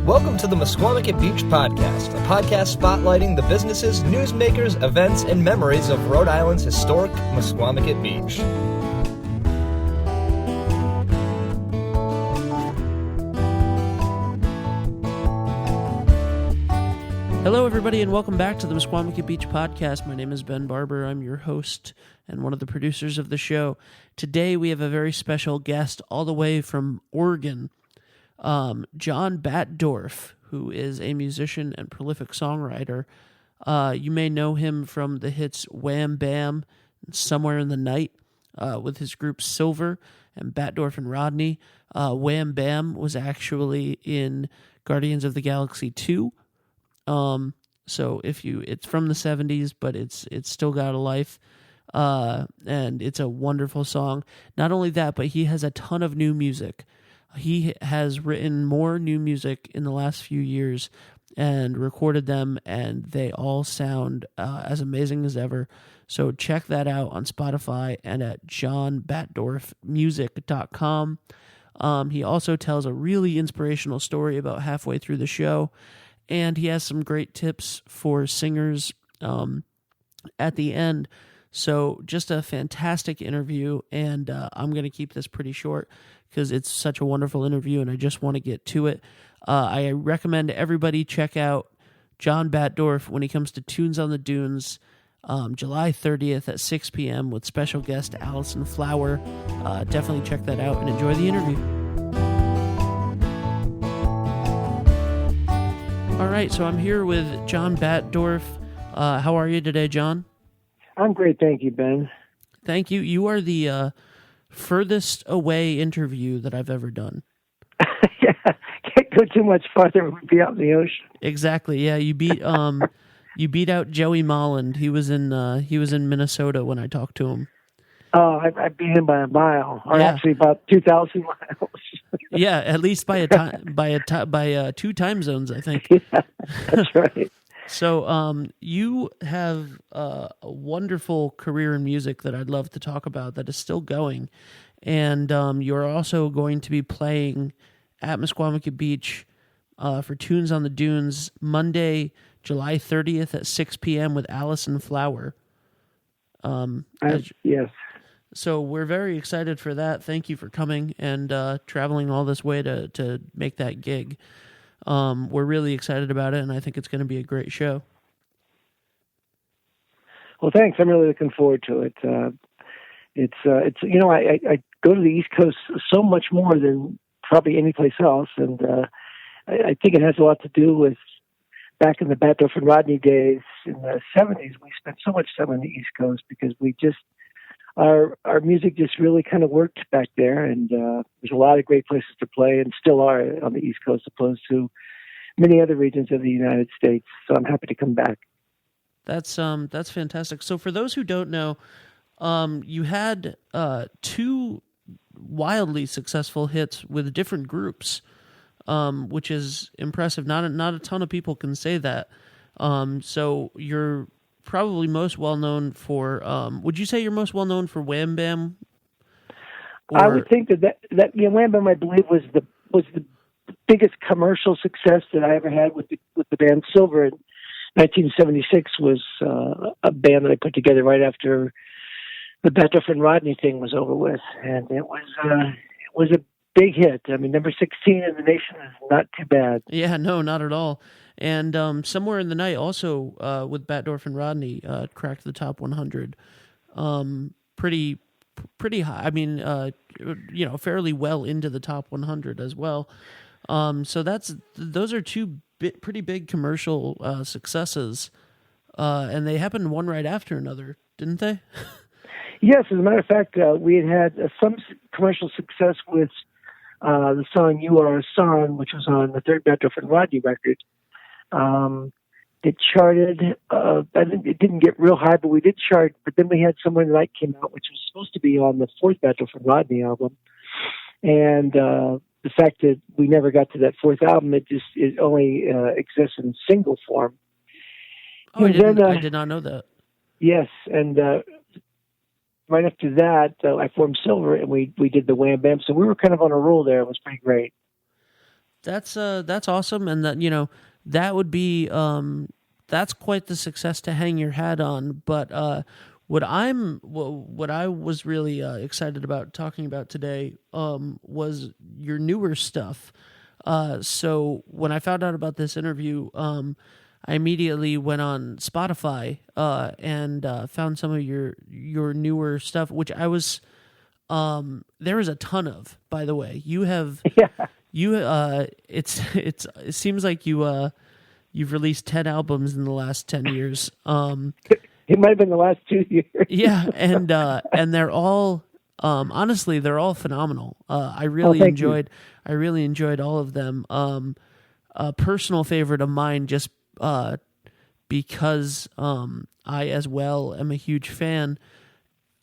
Welcome to the Mesquamaket Beach Podcast, a podcast spotlighting the businesses, newsmakers, events, and memories of Rhode Island's historic Mesquamaket Beach. Hello, everybody, and welcome back to the Mesquamaket Beach Podcast. My name is Ben Barber. I'm your host and one of the producers of the show. Today, we have a very special guest all the way from Oregon, John Batdorf, who is a musician and prolific songwriter. You may know him from the hits Wham Bam and Somewhere in the Night with his group Silver and Batdorf and Rodney. Wham Bam was actually in Guardians of the Galaxy 2. So it's from the 70s, but it's still got a life. And it's a wonderful song. Not only that, but he has a ton of new music. He has written more new music in the last few years and recorded them, and they all sound as amazing as ever. So check that out on Spotify and at johnbatdorfmusic.com. He also tells a really inspirational story about halfway through the show, and he has some great tips for singers at the end. So just a fantastic interview, and I'm going to keep this pretty short because it's such a wonderful interview, and I just want to get to it. I recommend everybody check out John Batdorf when he comes to Tunes on the Dunes, July 30th at 6 p.m. with special guest Allison Flower. Definitely check that out and enjoy the interview. All right, so I'm here with John Batdorf. How are you today, John? I'm great, thank you, Ben. Thank you. You are the furthest away interview that I've ever done. Yeah, can't go too much farther. We'd be out in the ocean. Exactly. Yeah, you beat out Joey Molland. He was in Minnesota when I talked to him. Oh, I beat him by a mile, or yeah. Actually about 2,000 miles. Yeah, at least by two time zones, I think. Yeah, that's right. So, you have a wonderful career in music that I'd love to talk about that is still going, and you're also going to be playing at Mesquamaket Beach for Tunes on the Dunes Monday, July 30th at 6 p.m. with Allison Flower. Yes. So we're very excited for that. Thank you for coming and traveling all this way to make that gig. We're really excited about it, and I think it's going to be a great show. Well, thanks. I'm really looking forward to it. It's I go to the East Coast so much more than probably any place else, and I think it has a lot to do with back in the Batdorf and Rodney days in the 70s. We spent so much time on the East Coast because we just our music just really kind of worked back there, and there's a lot of great places to play, and still are on the East Coast, opposed to many other regions of the United States. So I'm happy to come back. That's fantastic. So for those who don't know, you had two wildly successful hits with different groups, which is impressive. Not a ton of people can say that. So you're probably most well known for. Would you say you're most well known for Wham Bam? I would think that Wham Bam, I believe, was the biggest commercial success that I ever had with the band Silver. In 1976 was a band that I put together right after the Batdorf and Rodney thing was over with, and it was a big hit. I mean, number 16 in the nation is not too bad. Yeah, no, not at all. And Somewhere in the Night also with Batdorf and Rodney cracked the top 100. Pretty high. I mean, fairly well into the top 100 as well. So those are two pretty big commercial successes, and they happened one right after another, didn't they? Yes, as a matter of fact, we had some commercial success with the song "You Are a Song," which was on the third Batdorf and Rodney record. It charted. I think it didn't get real high, but we did chart. But then we had "Somewhere in the Night" came out, which was supposed to be on the fourth Batdorf and Rodney album, and the fact that we never got to that fourth album, it only exists in single form. Oh, I did not know that. Yes, and right after that, I formed Silver, and we did the Wham Bam. So we were kind of on a roll there. It was pretty great. That's awesome, and that would be that's quite the success to hang your hat on. But what I was really excited about talking about today was your newer stuff. So when I found out about this interview, I immediately went on Spotify and found some of your newer stuff, which I was there is a ton of. By the way, you have it seems like you've released 10 albums in the last 10 years. It might have been the last 2 years. Yeah, and they're all honestly, they're all phenomenal. I really enjoyed all of them. A personal favorite of mine, just because I as well am a huge fan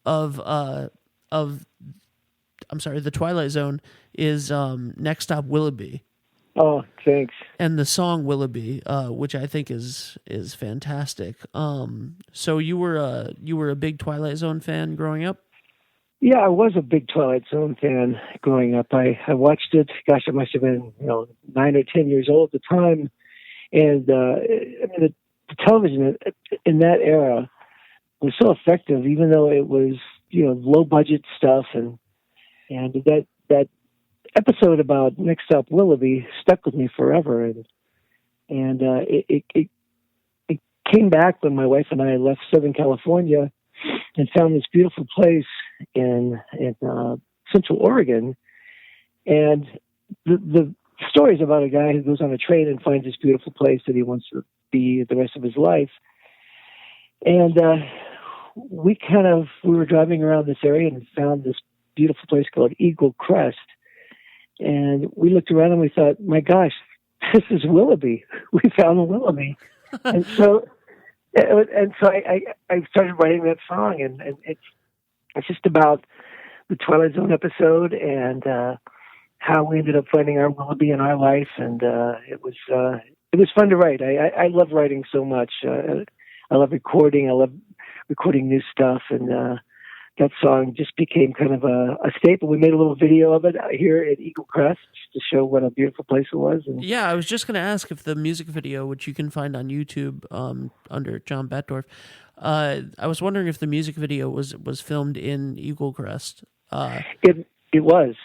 of The Twilight Zone, is Next Stop Willoughby. Oh, thanks. And the song Willoughby, which I think is fantastic. So you were a big Twilight Zone fan growing up? Yeah, I was a big Twilight Zone fan growing up. I watched it. Gosh, I must have been 9 or 10 years old at the time. And I mean, the television in that era was so effective, even though it was low budget stuff, and that episode about Next Stop Willoughby stuck with me forever, and it came back when my wife and I left Southern California and found this beautiful place in Central Oregon, and the story is about a guy who goes on a train and finds this beautiful place that he wants to be the rest of his life, and we were driving around this area and found this beautiful place called Eagle Crest. And we looked around and we thought, my gosh, this is Willoughby. We found Willoughby. and so I started writing that song, and it's just about the Twilight Zone episode and how we ended up finding our Willoughby in our life. And it was fun to write. I love writing so much. I love recording. I love recording new stuff, and that song just became kind of a staple. We made a little video of it out here at Eagle Crest to show what a beautiful place it was. And yeah, I was just going to ask if the music video, which you can find on YouTube under John Batdorf, I was wondering if the music video was filmed in Eagle Crest. It was.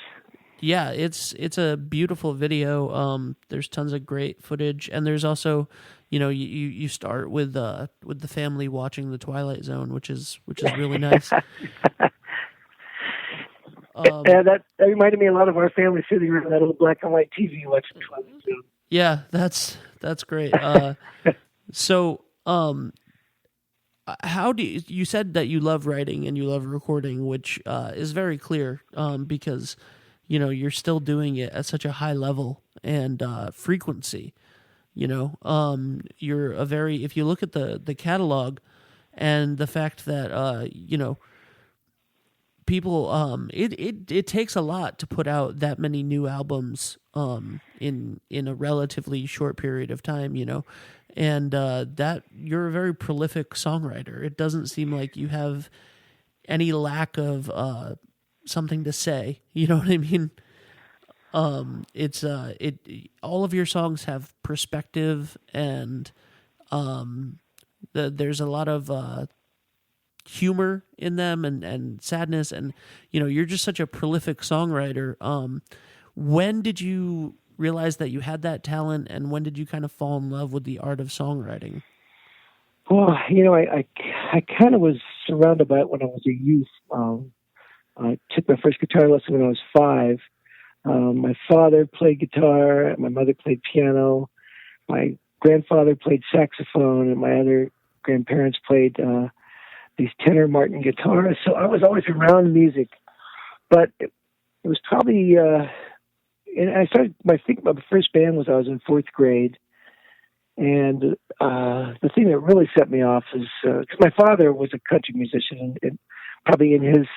Yeah, it's a beautiful video. There's tons of great footage, and there's also, you start with the family watching The Twilight Zone, which is really nice. And that reminded me a lot of our family sitting around that old black and white TV watching Twilight Zone. Yeah, that's great. So, how do you said that you love writing and you love recording, which is very clear because you're still doing it at such a high level and frequency. You're if you look at the catalog and the fact that people it takes a lot to put out that many new albums in a relatively short period of time, and that you're a very prolific songwriter. It doesn't seem like you have any lack of something to say. You know what I mean? It's all of your songs have perspective, and there's a lot of humor in them and sadness, and you're just such a prolific songwriter. When did you realize that you had that talent, and when did you kind of fall in love with the art of songwriting? Well, I kind of was surrounded by it when I was a youth. I took my first guitar lesson when I was 5. My father played guitar, my mother played piano, my grandfather played saxophone, and my other grandparents played these tenor Martin guitars. So I was always around music, but it was probably, and I started, my first band was I was in 4th grade. And the thing that really set me off is, because my father was a country musician, and probably in his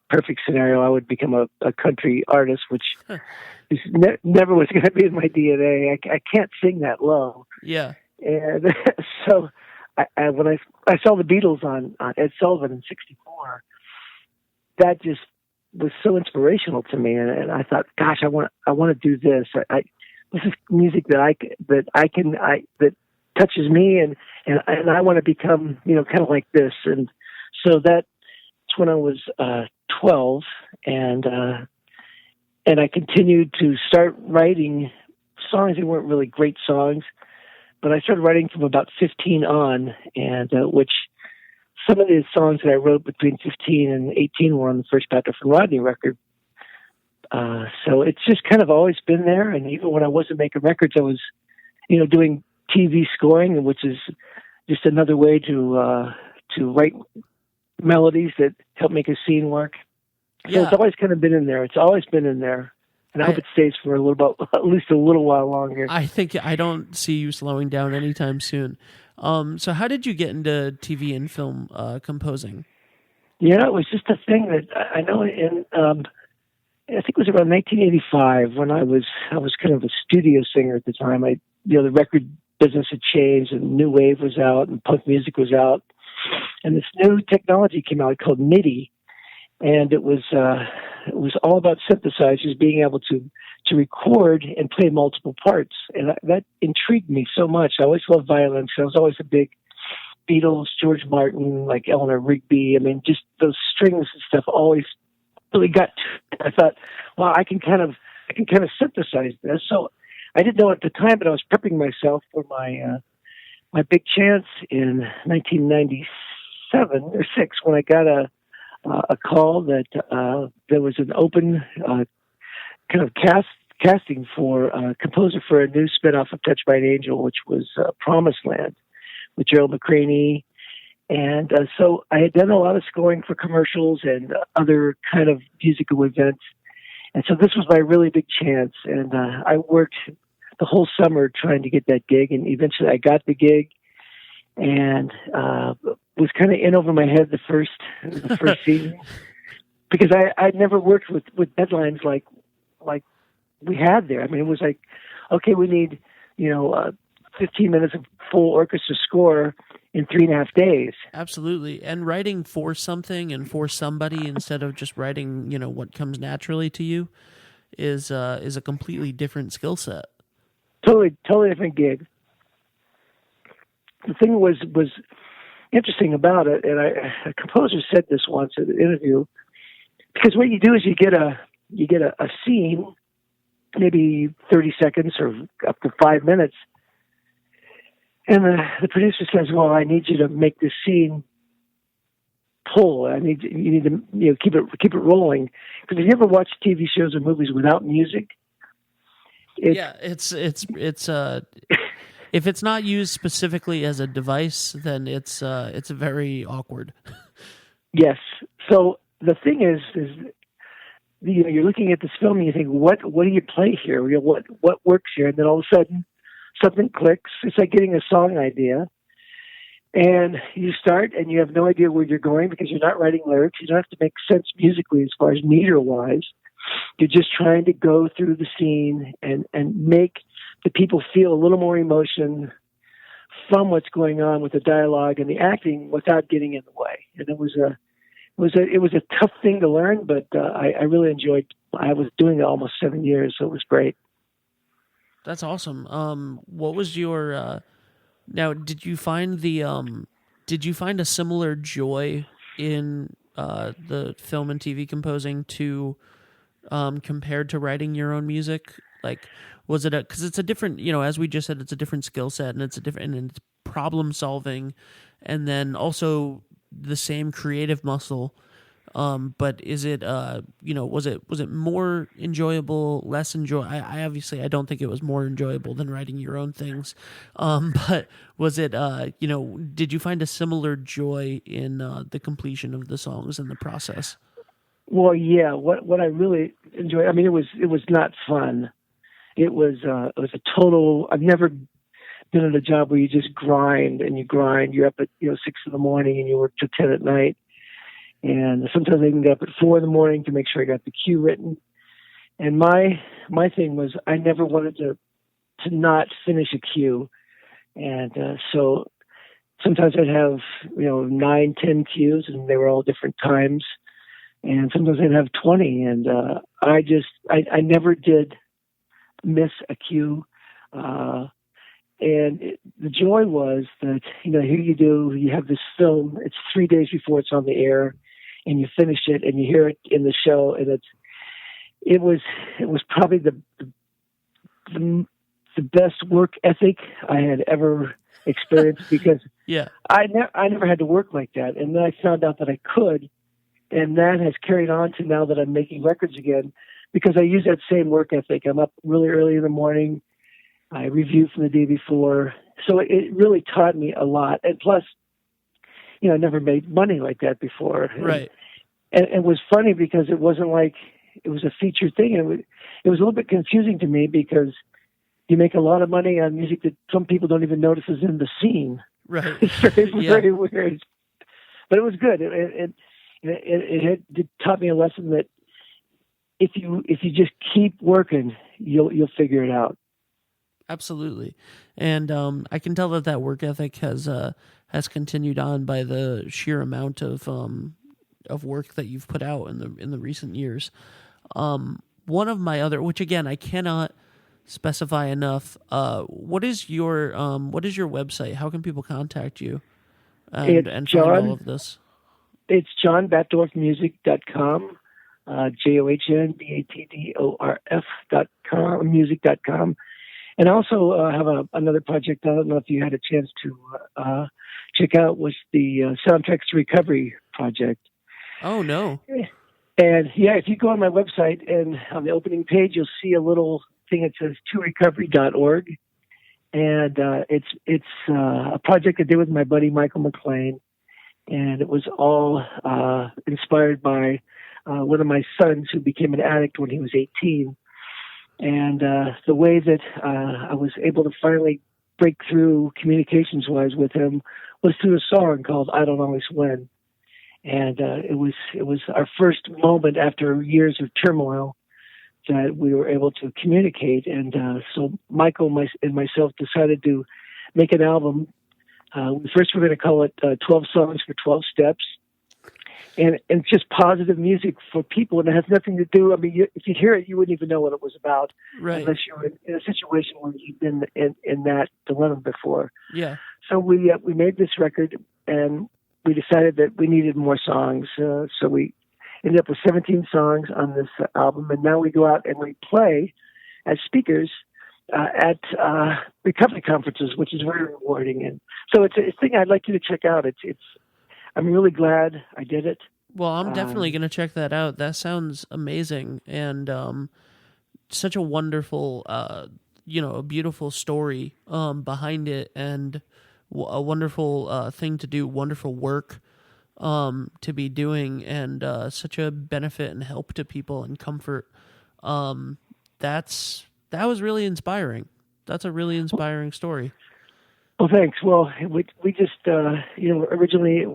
perfect scenario, I would become a country artist, which never was going to be in my DNA. I can't sing that low. Yeah. And so when I saw the Beatles on Ed Sullivan in '64, that just was so inspirational to me, and I thought, gosh, I want to do this. This is music that touches me, and I want to become, kind of like this. And so that's when I was 12, and I continued to start writing songs. They weren't really great songs, but I started writing from about 15 on, and which some of the songs that I wrote between 15 and 18 were on the first Batdorf and Rodney record. So it's just kind of always been there. And even when I wasn't making records, I was, doing TV scoring, which is just another way to write melodies that help make a scene work. So It's always kind of been in there. It's always been in there. And I hope it stays for at least a little while longer. I don't see you slowing down anytime soon. So how did you get into TV and film composing? Yeah, it was just a thing that I know I think it was around 1985 when I was kind of a studio singer at the time. The record business had changed and new wave was out and punk music was out, and this new technology came out called MIDI, and it was all about synthesizers being able to record and play multiple parts, and that intrigued me so much. I always loved violin, so I was always a big Beatles, George Martin, like Eleanor Rigby. I mean, just those strings and stuff always really got to me. I thought, wow, I can kind of synthesize this. So I didn't know at the time, but I was prepping myself for my big chance in 1997 or 6 when I got a call that there was an open kind of casting for a composer for a new spinoff of Touched by an Angel, which was Promised Land with Gerald McCraney. And so I had done a lot of scoring for commercials and other kind of musical events. And so this was my really big chance. And I worked the whole summer trying to get that gig. And eventually I got the gig and was kind of in over my head the first season. Because I'd never worked with deadlines like we had there. I mean, it was like, okay, we need, 15 minutes of full orchestra score in 3.5 days. Absolutely. And writing for something and for somebody instead of just writing, what comes naturally to you is a completely different skill set. Totally different gig. The thing was interesting about it, and a composer said this once in an interview, because what you do is you get a scene, maybe 30 seconds or up to 5 minutes, and the producer says, "Well, I need you to make this scene pull. You need to keep it rolling." Because if you ever watch TV shows or movies without music, it's if it's not used specifically as a device, then it's very awkward. Yes. So the thing is you're looking at this film and you think, what do you play here? What works here? And then all of a sudden, something clicks. It's like getting a song idea. And you start and you have no idea where you're going because you're not writing lyrics. You don't have to make sense musically as far as meter-wise. You're just trying to go through the scene and make the people feel a little more emotion from what's going on with the dialogue and the acting without getting in the way. And it was a tough thing to learn, but I really enjoyed. I was doing it almost 7 years, so it was great. That's awesome. What was your now? Did you find a similar joy in the film and TV composing to compared to writing your own music? Like, was it because it's a different, as we just said, it's a different skill set and it's it's problem solving, and then also the same creative muscle. But is it, was it more enjoyable, less I obviously, I don't think it was more enjoyable than writing your own things. But was it, did you find a similar joy in the completion of the songs and the process? Well, yeah, what I really enjoyed, I mean, it was not fun. It was a total, I've never been in a job where you just grind. You're up at, 6 a.m. and you work till 10 at night. And sometimes I even get up at 4 a.m. to make sure I got the cue written. And my thing was I never wanted to not finish a cue. And so sometimes I'd have, 9, 10 cues, and they were all different times. and sometimes I'd have 20. And I never did miss a cue. The joy was that, here you have this film, it's 3 days before it's on the air, and you finish it and you hear it in the show, and it was probably the best work ethic I had ever experienced, because yeah, I never had to work like that. And then I found out that I could, and that has carried on to now that I'm making records again, because I use that same work ethic. I'm up really early in the morning. I review from the day before. So it really taught me a lot. And plus, I never made money like that before. right. And it was funny because it wasn't like it was a feature thing. It was a little bit confusing to me, because you make a lot of money on music that some people don't even notice is in the scene. Right. It's very weird. But it was good. It taught me a lesson that if you just keep working, you'll figure it out. Absolutely. And I can tell that work ethic has continued on by the sheer amount of work that you've put out in the recent years. One of my other, which again I cannot specify enough, what is your website? How can people contact you and find all of this? It's johnbatdorfmusic.com, JOHNBATDORF.com, music.com. And I also have another project I don't know if you had a chance to check out, was the Soundtracks to Recovery project. Oh, no. And yeah, if you go on my website, and on the opening page, you'll see a little thing that says torecovery.org. And it's a project I did with my buddy Michael McLean. And it was all inspired by one of my sons who became an addict when he was 18. And the way that I was able to finally break through communications-wise with him was through a song called "I Don't Always Win," and it was our first moment after years of turmoil that we were able to communicate. And so Michael and myself decided to make an album. First, we're going to call it 12 Songs for 12 Steps. And just positive music for people, and it has nothing to do. I mean, if you hear it, you wouldn't even know what it was about, right, unless you were in a situation where you've been in that dilemma before. Yeah. So we made this record, and we decided that we needed more songs. So we ended up with 17 songs on this album, and now we go out and we play as speakers at recovery conferences, which is very rewarding. And so it's a thing I'd like you to check out. I'm really glad I did it. Well, I'm definitely going to check that out. That sounds amazing, and such a wonderful, a beautiful story behind it, and a wonderful thing to do, wonderful work to be doing, and such a benefit and help to people and comfort. That was really inspiring. That's a really inspiring story. Well, thanks. Well, we just, originally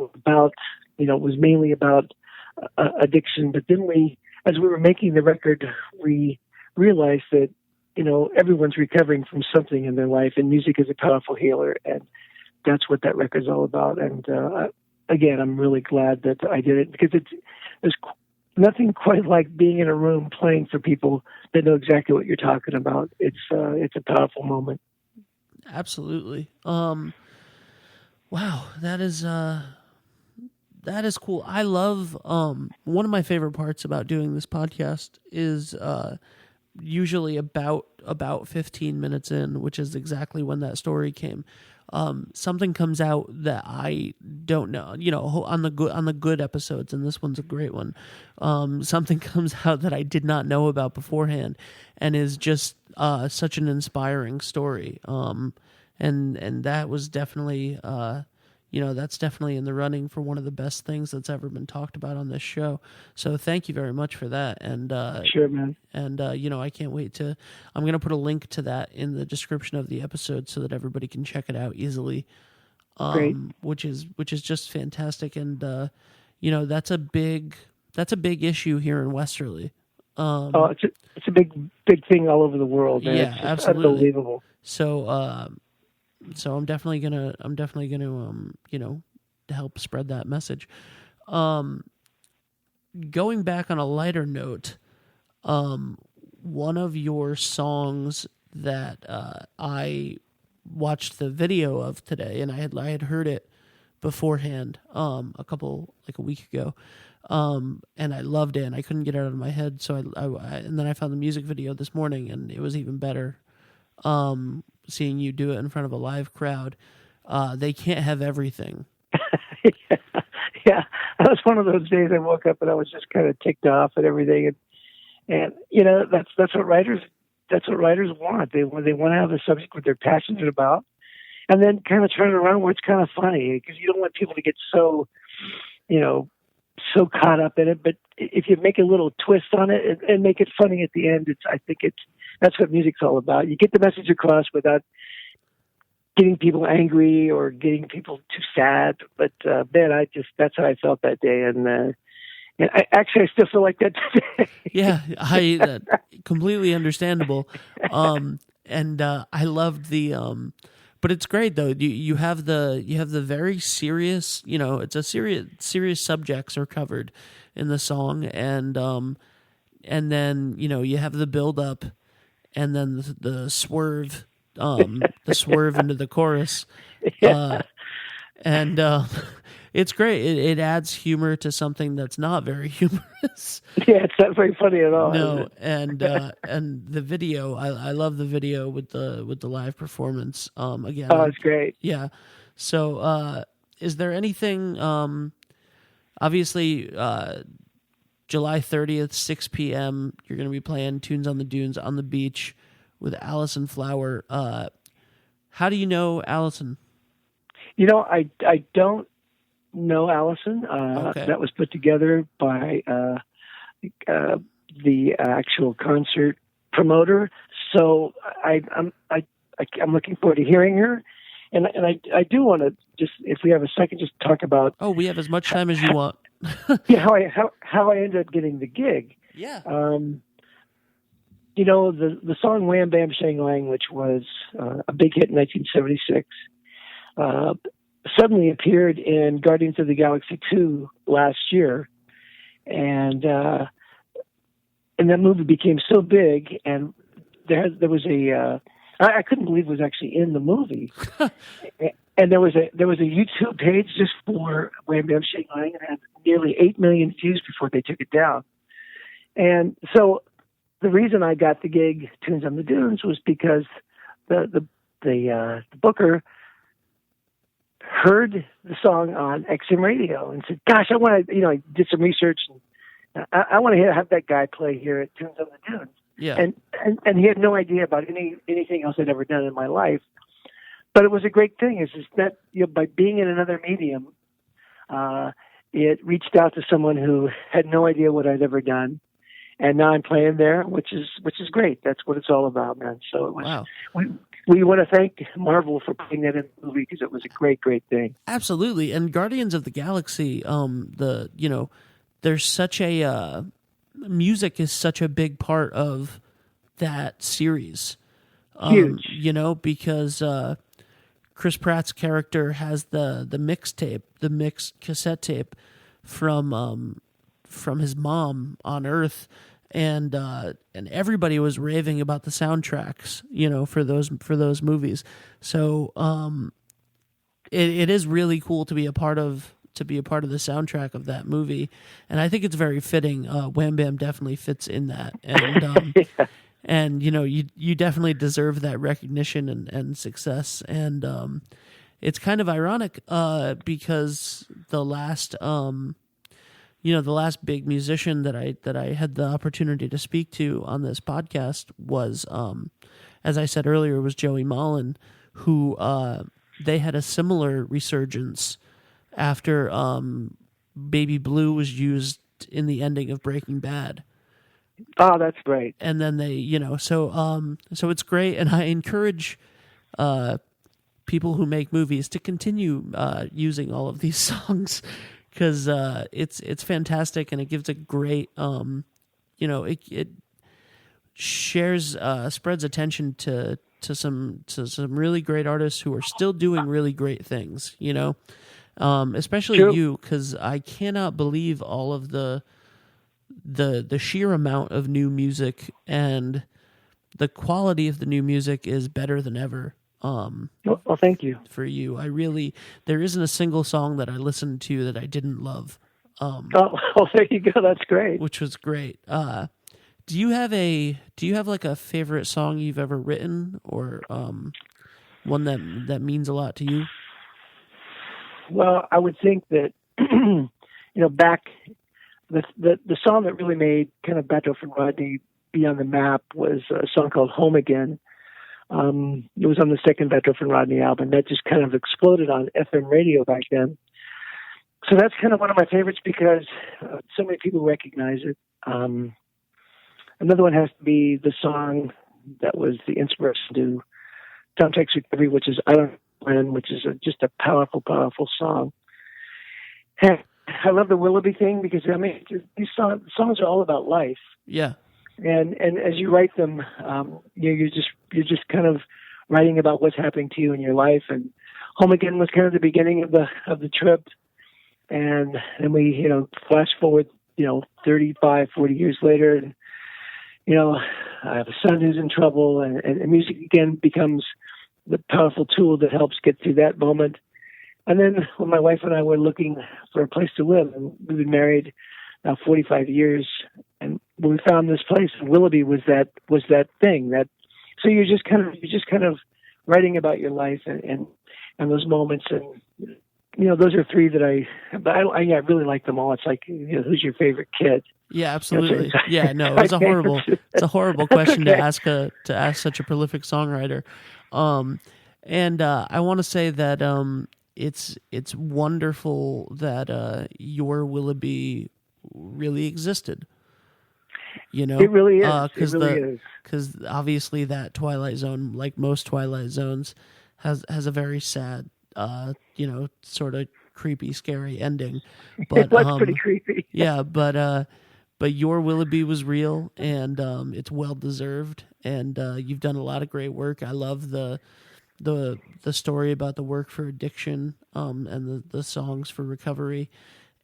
it was mainly about addiction, but then as we were making the record, we realized that, everyone's recovering from something in their life, and music is a powerful healer, and that's what that record's all about. And again, I'm really glad that I did it, because there's nothing quite like being in a room playing for people that know exactly what you're talking about. It's a powerful moment. Absolutely. Wow, that is cool. I love one of my favorite parts about doing this podcast is usually about 15 minutes in, which is exactly when that story came. Something comes out that I don't know, on the good episodes, and this one's a great one. Something comes out that I did not know about beforehand, and is just such an inspiring story. And that was definitely, that's definitely in the running for one of the best things that's ever been talked about on this show. So thank you very much for that. And sure, man. And I can't wait I'm going to put a link to that in the description of the episode so that everybody can check it out easily. Great. Which is just fantastic. And that's a big issue here in Westerly. It's a big thing all over the world, man. Yeah, it's absolutely unbelievable. So I'm definitely gonna help spread that message. going back on a lighter note, one of your songs that I watched the video of today, and I had heard it beforehand a week ago, and I loved it, and I couldn't get it out of my head. So and then I found the music video this morning, and it was even better. Seeing you do it in front of a live crowd. They Can't Have Everything. Yeah, that was one of those days I woke up and I was just kind of ticked off at everything, and that's what writers want. They want to have a subject that they're passionate about, and then kind of turn it around where it's kind of funny, because you don't want people to get so caught up in it. But if you make a little twist on it and make it funny at the end, that's what music's all about. You get the message across without getting people angry or getting people too sad. But man, that's how I felt that day, and I still feel like that today. Yeah, I completely understandable. And I loved the but it's great though. You have the very serious, it's a serious subjects are covered in the song, and then you have the build up, and then the swerve. The swerve into the chorus. And it's great. It adds humor to something that's not very humorous. Yeah, it's not very funny at all. No, and the video, I love the video with the live performance. Again, oh, it's great. Yeah. So, is there anything? Obviously, July 30th, 6 p.m. You're going to be playing Tunes on the Dunes on the beach with Allison Flower. How do you know Allison? I don't know Allison. Okay. That was put together by the actual concert promoter. So I'm looking forward to hearing her, and I do want to just, if we have a second, just talk about. Oh, we have as much time as you want. Yeah, how I ended up getting the gig. Yeah. The song Wham Bam Shang Lang, which was a big hit in 1976, suddenly appeared in Guardians of the Galaxy 2 last year. And that movie became so big, and there was I couldn't believe it was actually in the movie. And there was a YouTube page just for Wham Bam Shang Lang, and had nearly 8 million views before they took it down. And so the reason I got the gig, Tunes on the Dunes, was because the booker heard the song on XM radio and said, "Gosh, I want to." I did some research, and I want to have that guy play here at Tunes on the Dunes. Yeah, and he had no idea about anything else I'd ever done in my life. But it was a great thing. Is that by being in another medium, it reached out to someone who had no idea what I'd ever done. And now I'm playing there, which is great. That's what it's all about, man. So it was. Wow. We want to thank Marvel for putting that in the movie, because it was a great thing. Absolutely. And Guardians of the Galaxy, there's such a music is such a big part of that series. Huge. Because Chris Pratt's character has the mixtape, the mixed cassette tape from his mom on Earth, and everybody was raving about the soundtracks, for those movies. So it is really cool to be a part of the soundtrack of that movie, and I think it's very fitting. Wham Bam definitely fits in that, and Yeah. and you definitely deserve that recognition and success, and it's kind of ironic because the last the last big musician that I had the opportunity to speak to on this podcast was, as I said earlier, was Joey Mullen, who they had a similar resurgence after Baby Blue was used in the ending of Breaking Bad. Oh, that's great. And then they, so it's great, and I encourage people who make movies to continue using all of these songs, because it's fantastic, and it gives a great it shares spreads attention to some really great artists who are still doing really great things, especially True. you, because I cannot believe all of the the sheer amount of new music and the quality of the new music is better than ever. Well, thank you. For you. There isn't a single song that I listened to that I didn't love. There you go. That's great. Which was great. Do you have like a favorite song you've ever written, or one that means a lot to you? Well, I would think that back the song that really made kind of Batdorf and Rodney be on the map was a song called "Home Again." It was on the second Batdorf and Rodney album. That just kind of exploded on FM radio back then. So that's kind of one of my favorites because so many people recognize it. Another one has to be the song that was the inspiration to Tom Takes Recovery, which is "I Don't Know When," which is just a powerful, powerful song. And I love the Willoughby thing because these songs are all about life. Yeah. And as you write them, you're just kind of writing about what's happening to you in your life. And "Home Again" was kind of the beginning of the trip. And then we, flash forward, 35, 40 years later, and I have a son who's in trouble, and music again becomes the powerful tool that helps get through that moment. And then when my wife and I were looking for a place to live, and we've been married now 45 years, and when we found this place, Willoughby was that thing that. So you're just kind of writing about your life and those moments, and those are three that I really like them all. It's like, who's your favorite kid? Yeah, absolutely. Yeah, no, it's a horrible question to ask such a prolific songwriter. And I want to say that it's wonderful that your Willoughby really existed. It really is. Because obviously that Twilight Zone, like most Twilight Zones, has a very sad, sort of creepy, scary ending. But it was pretty creepy. Yeah, but your Willoughby was real, and it's well deserved. And you've done a lot of great work. I love the story about the work for addiction, and the songs for recovery,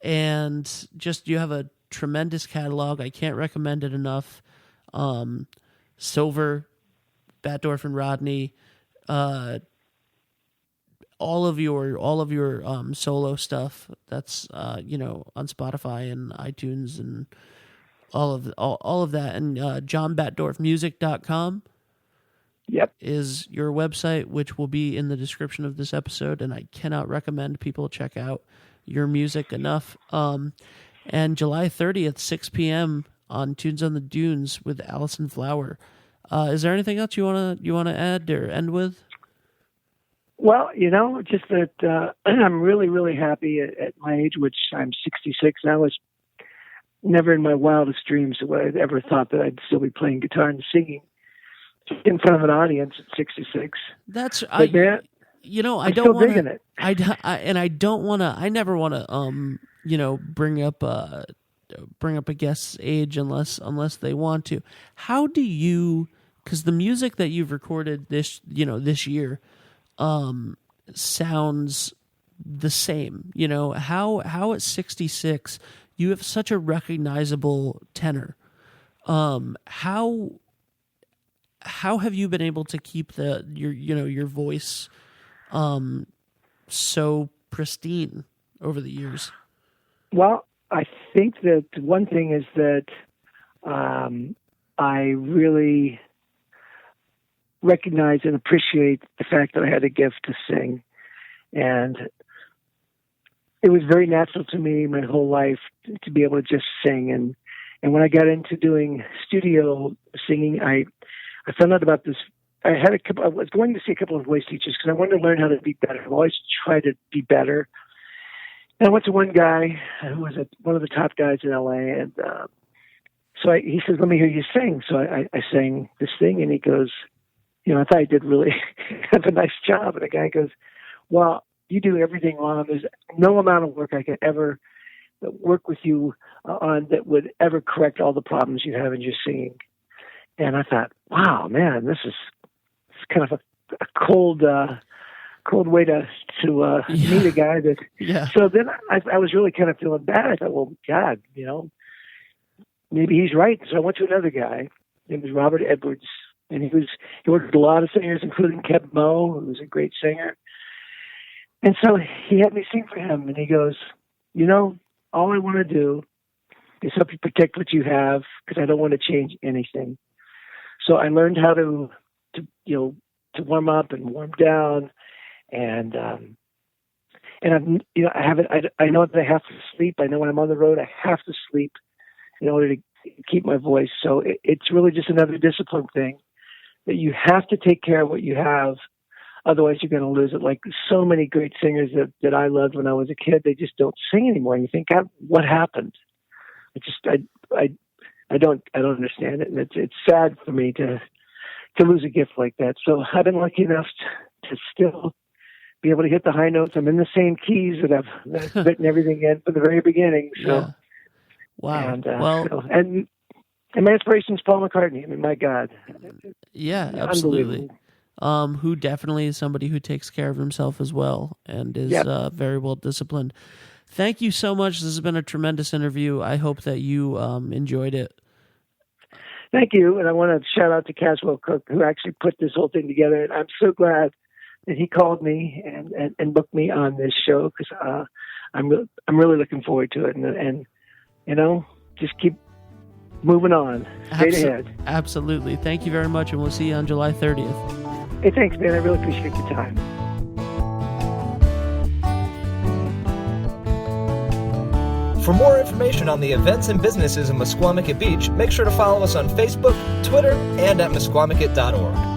and just you have a tremendous catalog. I can't recommend it enough. Silver, Batdorf and Rodney, all of your solo stuff that's on Spotify and iTunes and all of that, and johnbatdorfmusic.com is your website, which will be in the description of this episode, and I cannot recommend people check out your music enough. And July 30th, 6 p.m. on Tunes on the Dunes with Allison Flower. Is there anything else you wanna add or end with? Well, just that I'm really, really happy at my age, which I'm 66 now. Was never in my wildest dreams would I ever thought that I'd still be playing guitar and singing in front of an audience at 66. I don't want it. I don't want to. I never want to bring up a guest's age unless they want to. How do you? Because the music that you've recorded this year sounds the same. How at 66 you have such a recognizable tenor. How have you been able to keep your voice so pristine over the years? Well, I think that one thing is that I really recognize and appreciate the fact that I had a gift to sing. And it was very natural to me my whole life to be able to just sing. And when I got into doing studio singing, I found out about this. I was going to see a couple of voice teachers because I wanted to learn how to be better. I've always tried to be better. And I went to one guy who was one of the top guys in LA, and he says, "Let me hear you sing." So I sang this thing, and he goes, I thought I did really have a nice job. And the guy goes, "Well, you do everything wrong. There's no amount of work I could ever work with you on that would ever correct all the problems you have in your singing." And I thought, wow, man, this is kind of a cold way to meet a guy that. Yeah. So then I was really kind of feeling bad. I thought, well, God, maybe he's right. So I went to another guy. His name was Robert Edwards, and he worked with a lot of singers, including Keb Mo, who was a great singer. And so he had me sing for him, and he goes, all I want to do is help you protect what you have, because I don't want to change anything. So I learned how to warm up and warm down, and I know that I have to sleep. I know when I'm on the road, I have to sleep in order to keep my voice. So it's really just another discipline thing, that you have to take care of what you have. Otherwise, you're going to lose it. Like so many great singers that I loved when I was a kid, they just don't sing anymore. And you think, God, what happened? I don't understand it, and it's sad for me to lose a gift like that. So I've been lucky enough to still be able to hit the high notes. I'm in the same keys that I've written everything in from the very beginning. So, yeah. Wow. And my inspiration is Paul McCartney. I mean, my God. Yeah, absolutely. Who definitely is somebody who takes care of himself as well and is very well disciplined. Thank you so much. This has been a tremendous interview. I hope that you enjoyed it. Thank you. And I want to shout out to Caswell Cook, who actually put this whole thing together. And I'm so glad that he called me and booked me on this show, because I'm really looking forward to it. And just keep moving on. Straight ahead. Absolutely. Thank you very much, and we'll see you on July 30th. Hey, thanks, man. I really appreciate your time. For more information on the events and businesses in Mesquamaket Beach, make sure to follow us on Facebook, Twitter, and at mesquamaket.org.